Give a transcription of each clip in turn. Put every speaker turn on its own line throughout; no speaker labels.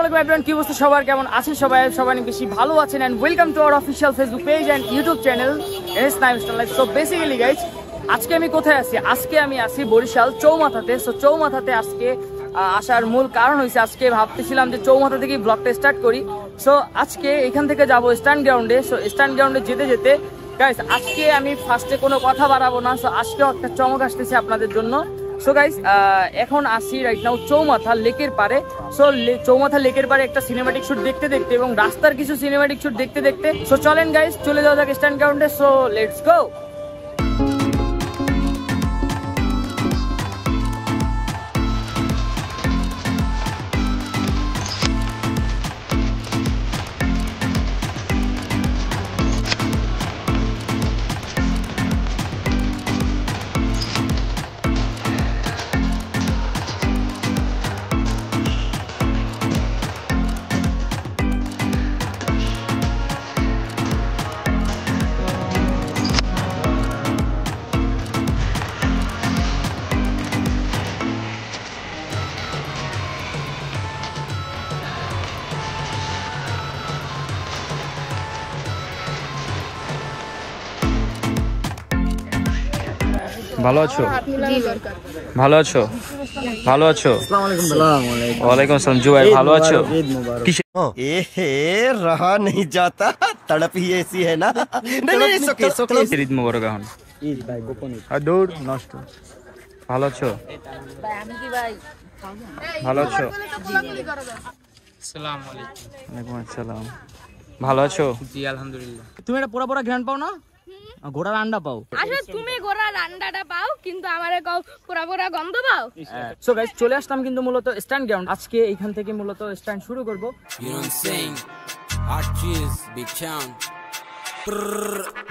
আলাইকুম এভরিওয়ান, কি অবস্থা সবার, কেমন আছেন সবাই? সবাই বেশি ভালো আছেন and welcome to our official Facebook page and YouTube channel NS Naim style life. So basically guys, আজকে আমি কোথায় আছি? আজকে আমি আছি বরিশাল চৌমাথাতে। সো চৌমাথাতে আজকে আসার মূল কারণ হয়েছে, আজকে ভাবতেছিলাম যে চৌমাথা থেকে ব্লগটা স্টার্ট করি। সো আজকে এখান থেকে যাব স্ট্যান্ড গ্রাউন্ডে। সো স্ট্যান্ড গ্রাউন্ডে যেতে যেতে গাইজ, আজকে আমি ফার্স্টে কোনো কথা বাড়াবো না। সো আজকেও একটা চমক আসতেছে আপনাদের জন্য। সো গাইস, এখন আসি রাইট নাও চৌমাথা লেকের পারে। সো চৌমাথা লেকের পারে একটা সিনেমাটিক শুট দেখতে দেখতে এবং রাস্তার কিছু সিনেমাটিক শুট দেখতে দেখতে সো চলেন গাইস, চলে যাওয়া যাক স্ট্যান্ড গ্রাউন্ডে। So let's go.
ভালো আছো? ভালো আছো? ভালো আছো? ওয়ালাইকুম আসসালাম। জুবাই ভালো আছো?
रहा नहीं जाता, तड़प ही ऐसी है ना। नहीं
ঈদ মোবারক। এখন দৌড় নষ্ট। ভালো আছো? ভালো আছো? ওয়ালাইকুম আসসালাম। ভালো আছো?
জি আলহামদুলিল্লাহ। তুমি এটা পুরো পুরো ঘ্রাণ পাও না? ঘোড়ার আন্ডা পাও?
আসলে তুমি ঘোড়ার আন্ডাটা পাও, কিন্তু আমারে কও পুরা পুরা গন্ধ পাও।
সো গাইস, চলে আসলাম কিন্তু মূলত স্ট্যান্ড গ্রাউন্ড। আজকে এখান থেকে মূলত স্ট্যান্ড শুরু করব।
You know what I'm saying? Hot cheese, big town.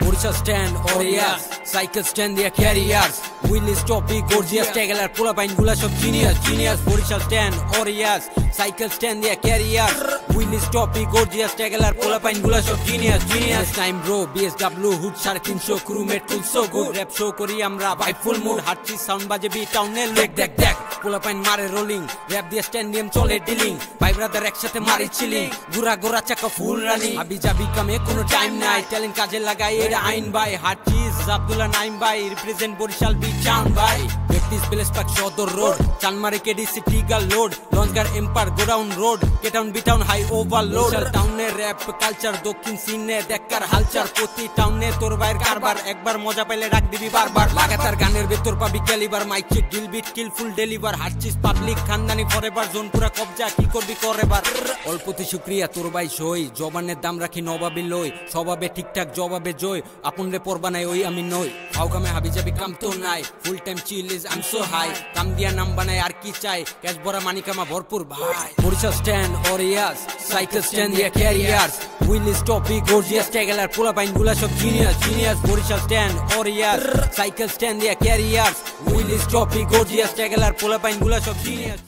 Boricha stand, Orias, cycle stand, they are carriers. Wheelies, toppy, gorgeous, taggler, pull up and gula shop, genius. Boricha stand, Orias, cycle stand, they are carriers. Wheelies, toppy, gorgeous, taggler, pull up and gula shop, genius. Time bro, BSW, hood, sharkin show, crewmate, cool, so good. Rap show, kori amra, vibe full mood, hot cheese, sound baje beat town, leg, deck. Pull up and mare rolling, rap the stadium, chole dealing. Bhai brother, ekshate mare chilling. Gura chaka full running. Abhi jabi kame, kono time নাই। Talent কাজে লাগাই, এটা আইন ভাই। হাট cheese Abdullah Naim ভাই, represent Barishal B চান ভাই। প্র্যাকটিস প্লেস পাক Sadar road, Chanmari KD city গাল লোড, লঞ্চগার empire godown road, K town B town high overload. টাউনে র্যাপ কালচার, দক্ষিণ সিনে দেখার হালচার, প্রতি টাউনে তোর ভাইয়ের কারবার। একবার মজা পাইলে ডাক দিবি বারবার। লাগাতার গানের ভেতর পাবি calibre, mic check deal beat kill full deliver. হাট চিজ পাবলিক খানদানি ফরএভার, জোন পুরা কবজা, কি করবি করেবার। অল্পতে শুক্রিয়া তোর ভাই সই, জবানের দাম রাখি নবাবি লই। স্বভাবে ঠিকঠাক জবাবে জয়, আপন রে পড়বা নাই ওই আমি নই। হাউ কামে হাবি যাবি কাম তো নাই, full time chill is I am so high. কাম দিয়া নাম বানাই আর কি চাই, ক্যাশ ভরা মানি কামা ভরপুর ভাই। Barishal stand, Orias, cycle stand, they are carriers. Wheelies, toppy, gorgeous, taggler, pull up and gula shop, genius. Borishal stand, Orias, cycle stand, they are carriers. Wheelies, toppy, gorgeous, taggler, pull up and gula shop, genius.